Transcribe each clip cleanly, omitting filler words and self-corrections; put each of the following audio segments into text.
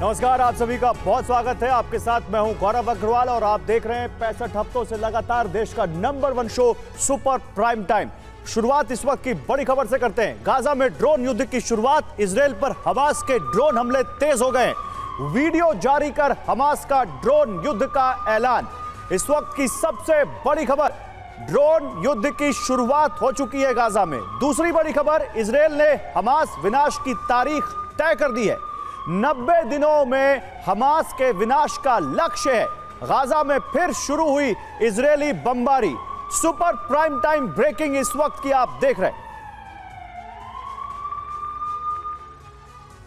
नमस्कार, आप सभी का बहुत स्वागत है। आपके साथ मैं हूं गौरव अग्रवाल और आप देख रहे हैं 65 हफ्तों से लगातार देश का number 1 show super prime time. शुरुआत इस वक्त की बड़ी खबर से करते हैं। गाजा में ड्रोन युद्ध की शुरुआत, इजराइल पर हमास के ड्रोन हमले तेज हो गए। वीडियो जारी कर हमास का ड्रोन युद्ध का ऐलान। इस वक्त की सबसे बड़ी खबर, ड्रोन युद्ध की शुरुआत हो चुकी है गाजा में। दूसरी बड़ी खबर, इजराइल ने हमास विनाश की तारीख तय कर दी है। 90 दिनों में हमास के विनाश का लक्ष्य है। गाजा में फिर शुरू हुई इजरायली बमबारी। सुपर प्राइम टाइम ब्रेकिंग इस वक्त की आप देख रहे हैं।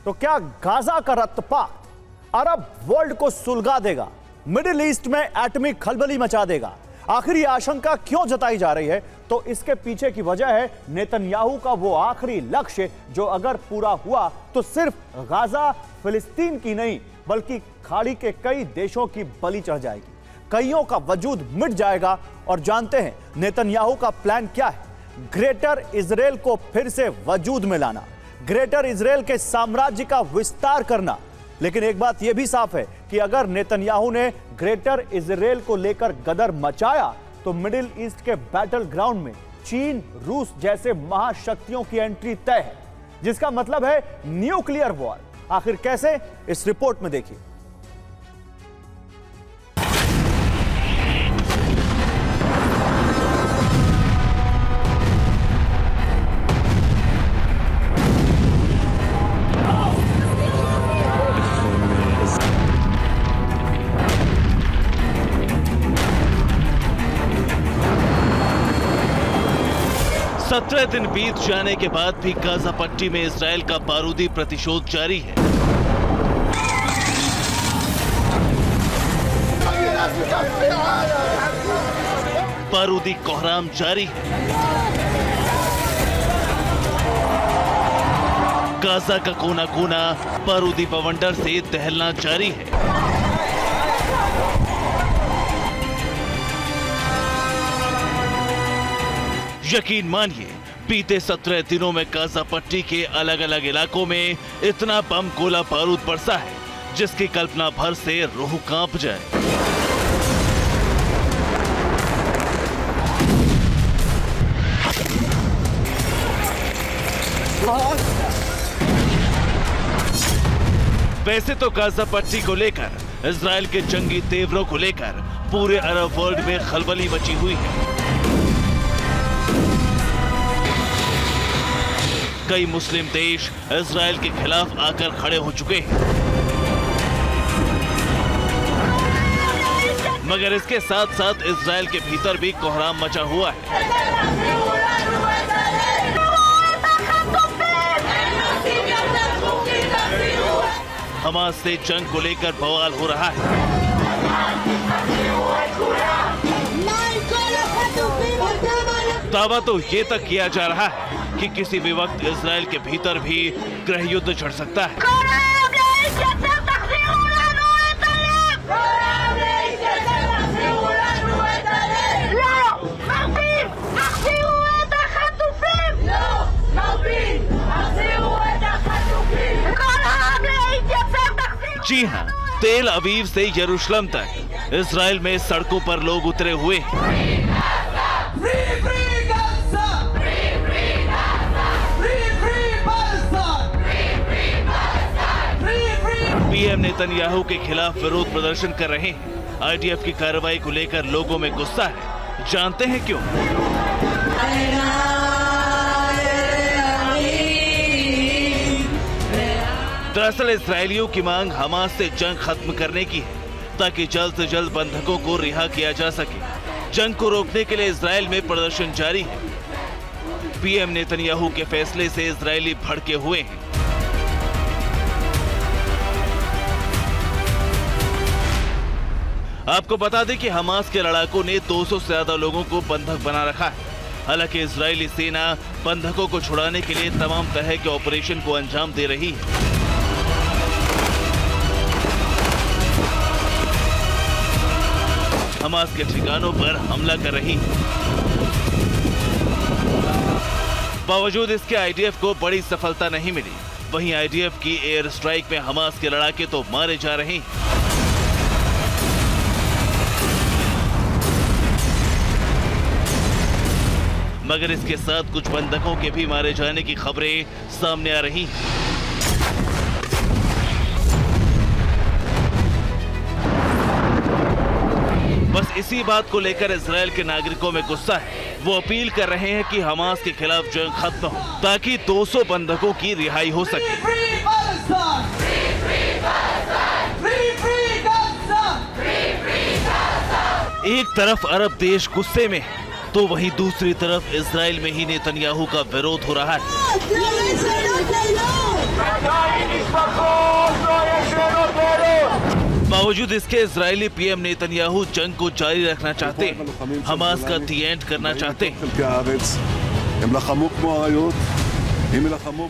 तो क्या गाजा का रक्तपात अरब वर्ल्ड को सुलगा देगा, मिडिल ईस्ट में एटमिक खलबली मचा देगा? आखिर ये आशंका क्यों जताई जा रही है? तो इसके पीछे की वजह है नेतन्याहू का वो आखिरी लक्ष्य जो अगर पूरा हुआ तो सिर्फ गाजा फिलिस्तीन की नहीं बल्कि खाड़ी के कई देशों की बलि चढ़ जाएगी, कईयों का वजूद मिट जाएगा। और जानते हैं नेतन्याहू का प्लान क्या है? ग्रेटर इजराइल को फिर से वजूद में लाना, ग्रेटर इजराइल के साम्राज्य का विस्तार करना। लेकिन एक बात यह भी साफ है कि अगर नेतन्याहू ने ग्रेटर इजराइल को लेकर गदर मचाया तो मिडिल ईस्ट के बैटल ग्राउंड में चीन, रूस जैसे महाशक्तियों की एंट्री तय है, जिसका मतलब है न्यूक्लियर वॉर। आखिर कैसे, इस रिपोर्ट में देखिए। सत्रह दिन बीत जाने के बाद भी गाजा पट्टी में इजराइल का बारूदी प्रतिशोध जारी है। बारूदी कोहराम जारी है। गाजा का कोना कोना बारूदी बवंडर से दहलना जारी है। यकीन मानिए, बीते 17 दिनों में गाजा पट्टी के अलग अलग इलाकों में इतना बम गोला बारूद बरसा है जिसकी कल्पना भर से रूह कांप जाए। वैसे तो गाजा पट्टी को लेकर, इजराइल के जंगी तेवरों को लेकर पूरे अरब वर्ल्ड में खलबली मची हुई है। कई मुस्लिम देश इजराइल के खिलाफ आकर खड़े हो चुके हैं, मगर इसके साथ साथ इजराइल के भीतर भी कोहराम मचा हुआ है। हमास से जंग को लेकर बवाल हो रहा है। दावा तो ये तक किया जा रहा है कि किसी भी वक्त इजराइल के भीतर भी गृह युद्ध छिड़ सकता है। जी हाँ, तेल अवीव से यरूशलेम तक इजराइल में सड़कों पर लोग उतरे हुए हैं। पीएम नेतन्याहू के खिलाफ विरोध प्रदर्शन कर रहे हैं। आईडीएफ की कार्रवाई को लेकर लोगों में गुस्सा है। जानते हैं क्यों? दरअसल इजरायलियों की मांग हमास से जंग खत्म करने की है ताकि जल्द से जल्द बंधकों को रिहा किया जा सके। जंग को रोकने के लिए इजराइल में प्रदर्शन जारी है। पीएम नेतन्याहू के फैसले से इजरायली भड़के हुए हैं। आपको बता दें कि हमास के लड़ाकों ने 200 से ज्यादा लोगों को बंधक बना रखा है। हालांकि इजरायली सेना बंधकों को छुड़ाने के लिए तमाम तरह के ऑपरेशन को अंजाम दे रही है। हमास के ठिकानों पर हमला कर रही है। बावजूद इसके आईडीएफ को बड़ी सफलता नहीं मिली। वहीं आईडीएफ की एयर स्ट्राइक में हमास के लड़ाके तो मारे जा रहे हैं। मगर इसके साथ कुछ बंधकों के भी मारे जाने की खबरें सामने आ रही हैं। बस इसी बात को लेकर इजराइल के नागरिकों में गुस्सा है। वो अपील कर रहे हैं कि हमास के खिलाफ जंग खत्म हो ताकि 200 बंधकों की रिहाई हो सके। एक तरफ अरब देश गुस्से में है तो वहीं दूसरी तरफ इजराइल में ही नेतन्याहू का विरोध हो रहा है। बावजूद इसके इजरायली पीएम नेतन्याहू जंग को जारी रखना चाहते हैं, हमास का दी एंड करना चाहते हैं,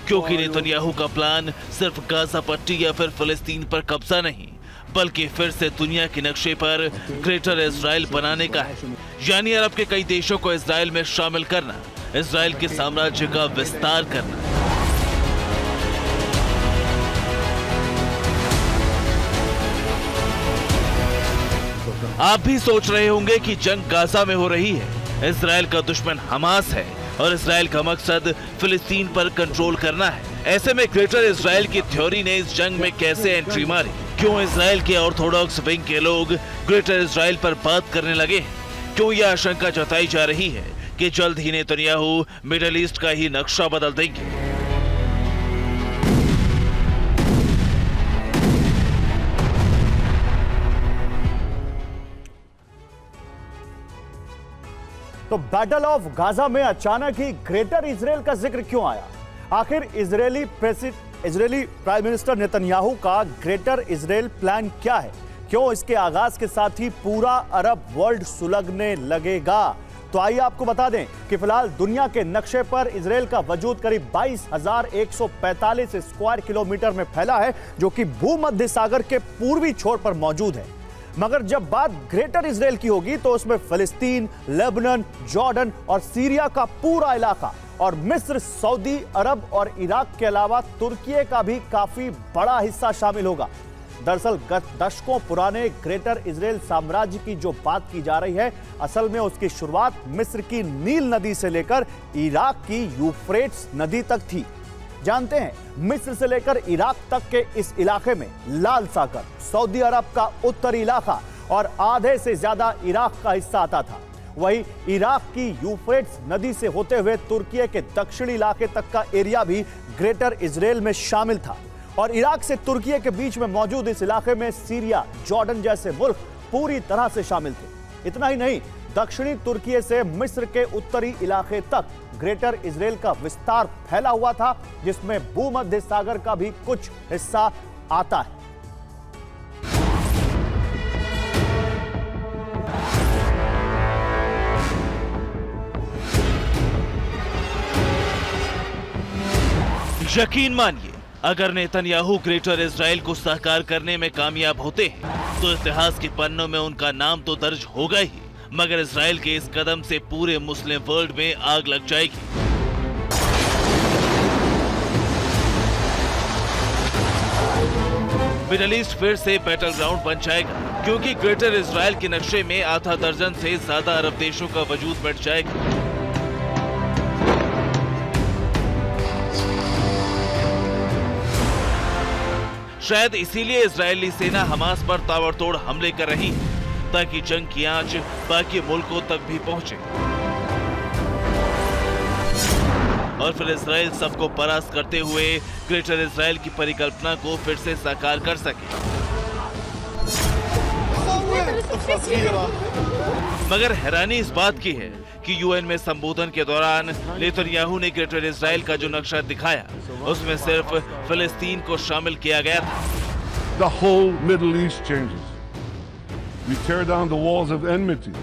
क्योंकि नेतन्याहू का प्लान सिर्फ गाजा पट्टी या फिर फिलिस्तीन पर कब्जा नहीं बल्कि फिर से दुनिया के नक्शे पर ग्रेटर इजराइल बनाने का है, यानी अरब के कई देशों को इजराइल में शामिल करना, इजराइल के साम्राज्य का विस्तार करना। आप भी सोच रहे होंगे कि जंग गाजा में हो रही है, इजराइल का दुश्मन हमास है और इजराइल का मकसद फिलिस्तीन पर कंट्रोल करना है। ऐसे में ग्रेटर इजराइल की थ्योरी ने इस जंग में कैसे एंट्री मारी? क्यों इजराइल के ऑर्थोडॉक्स विंग के लोग ग्रेटर इजराइल पर बात करने लगे हैं? क्यों यह आशंका जताई जा रही है कि जल्द ही नेतन्याहू मिडिल ईस्ट का ही नक्शा बदल देंगे? तो बैटल ऑफ गाजा में अचानक ही ग्रेटर इजराइल का जिक्र क्यों आया? आखिर इजरायली प्राइम मिनिस्टर नेतन्याहू का ग्रेटर इजराइल प्लान क्या है? क्यों इसके आगाज के साथ ही पूरा अरब वर्ल्ड सुलगने लगेगा? तो आइए आपको बता दें कि फिलहाल दुनिया के नक्शे पर इजराइल का वजूद करीब 22,145 स्क्वायर किलोमीटर में फैला है, जो कि भूमध्य सागर के पूर्वी छोर पर मौजूद है। मगर जब बात ग्रेटर इजराइल की होगी तो उसमें फिलिस्तीन, लेबनान, जॉर्डन और सीरिया का पूरा इलाका और मिस्र, सऊदी अरब और इराक के अलावा तुर्की का भी काफी बड़ा हिस्सा शामिल होगा। दरअसल दशकों पुराने ग्रेटर इजराइल साम्राज्य की जो बात की जा रही है, असल में उसकी शुरुआत मिस्र की नील नदी से लेकर इराक की यूफ्रेट्स नदी तक थी। जानते हैं, मिस्र से लेकर इराक तक के इस इलाके में लाल सागर, सऊदी अरब का उत्तरी इलाका और आधे से ज्यादा इराक का हिस्सा आता था। वहीं इराक की यूफ्रेट्स नदी से होते हुए तुर्की के दक्षिणी इलाके तक का एरिया भी ग्रेटर इजराइल में शामिल था और इराक से तुर्की के बीच में मौजूद इस इलाके में सीरिया, जॉर्डन जैसे मुल्क पूरी तरह से शामिल थे। इतना ही नहीं, दक्षिणी तुर्की से मिस्र के उत्तरी इलाके तक ग्रेटर इजराइल का विस्तार फैला हुआ था, जिसमें भूमध्य सागर का भी कुछ हिस्सा आता है। यकीन मानिए, अगर नेतन्याहू ग्रेटर इजराइल को साकार करने में कामयाब होते हैं तो इतिहास के पन्नों में उनका नाम तो दर्ज होगा ही, मगर इजराइल के इस कदम से पूरे मुस्लिम वर्ल्ड में आग लग जाएगी। मिडिल ईस्ट फिर से बैटल ग्राउंड बन जाएगा, क्योंकि ग्रेटर इजराइल के नक्शे में आधा दर्जन से ज्यादा अरब देशों का वजूद बढ़ जाएगा। शायद इसीलिए इजरायली सेना हमास पर ताबड़तोड़ हमले कर रही है, ताकि जंग की आंच बाकी मुल्कों तक भी पहुंचे और फिर इजराइल सबको परास्त करते हुए ग्रेटर इजराइल की परिकल्पना को फिर से साकार कर सके। मगर हैरानी इस बात की है कि यूएन में संबोधन के दौरान नेतन्याहू ने ग्रेटर इजराइल का जो नक्शा दिखाया, उसमें सिर्फ फिलिस्तीन को शामिल किया गया था। The whole Middle East changes. We tear down the walls of enmity.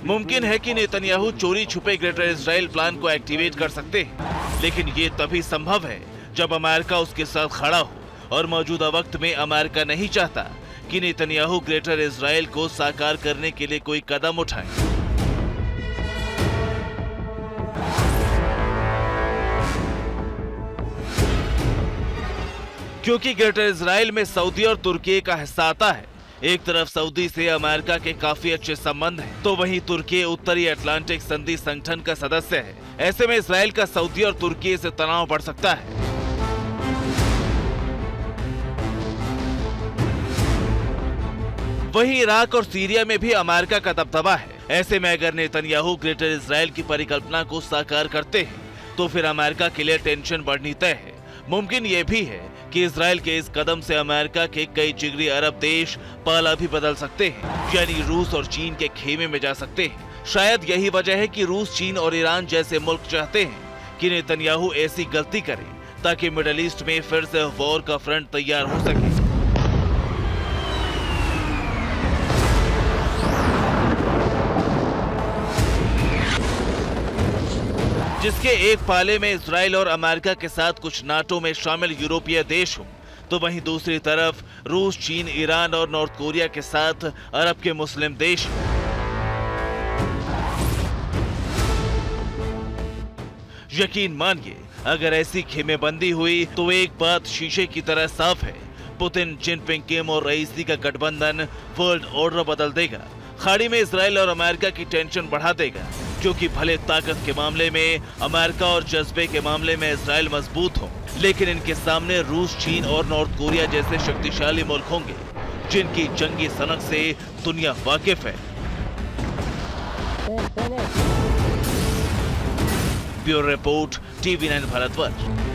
मुमकिन है कि नेतन्याहू चोरी छुपे ग्रेटर इजराइल प्लान को एक्टिवेट कर सकते हैं, लेकिन ये तभी संभव है जब अमेरिका उसके साथ खड़ा हो, और मौजूदा वक्त में अमेरिका नहीं चाहता कि नेतन्याहू ग्रेटर इजराइल को साकार करने के लिए कोई कदम उठाए। क्योंकि ग्रेटर इजराइल में सऊदी और तुर्की का हिस्सा आता है। एक तरफ सऊदी से अमेरिका के काफी अच्छे संबंध हैं, तो वहीं तुर्की उत्तरी अटलांटिक संधि संगठन का सदस्य है। ऐसे में इजराइल का सऊदी और तुर्की से तनाव बढ़ सकता है। वहीं इराक और सीरिया में भी अमेरिका का दबदबा है। ऐसे में अगर नेतन्याहू ग्रेटर इजराइल की परिकल्पना को साकार करते हैं तो फिर अमेरिका के लिए टेंशन बढ़नी तय है। मुमकिन ये भी है कि इजराइल के इस कदम से अमेरिका के कई जिगरी अरब देश पाला भी बदल सकते हैं, यानी रूस और चीन के खेमे में जा सकते हैं। शायद यही वजह है कि रूस, चीन और ईरान जैसे मुल्क चाहते हैं कि नेतन्याहू ऐसी गलती करे ताकि मिडिल ईस्ट में फिर से वॉर का फ्रंट तैयार हो सके। जिसके एक पाले में इजराइल और अमेरिका के साथ कुछ नाटो में शामिल यूरोपीय देश हों, तो वहीं दूसरी तरफ रूस, चीन, ईरान और नॉर्थ कोरिया के साथ अरब के मुस्लिम देश। यकीन मानिए, अगर ऐसी खेमेबंदी हुई तो एक बात शीशे की तरह साफ है, पुतिन, जिनपिंग, किम और रईसी का गठबंधन वर्ल्ड ऑर्डर बदल देगा। खाड़ी में इजराइल और अमेरिका की टेंशन बढ़ा देगा, क्योंकि भले ताकत के मामले में अमेरिका और जज्बे के मामले में इजराइल मजबूत हो, लेकिन इनके सामने रूस, चीन और नॉर्थ कोरिया जैसे शक्तिशाली मुल्क होंगे जिनकी जंगी सनक से दुनिया वाकिफ है। Bureau report, TV9 Bharatvarsh.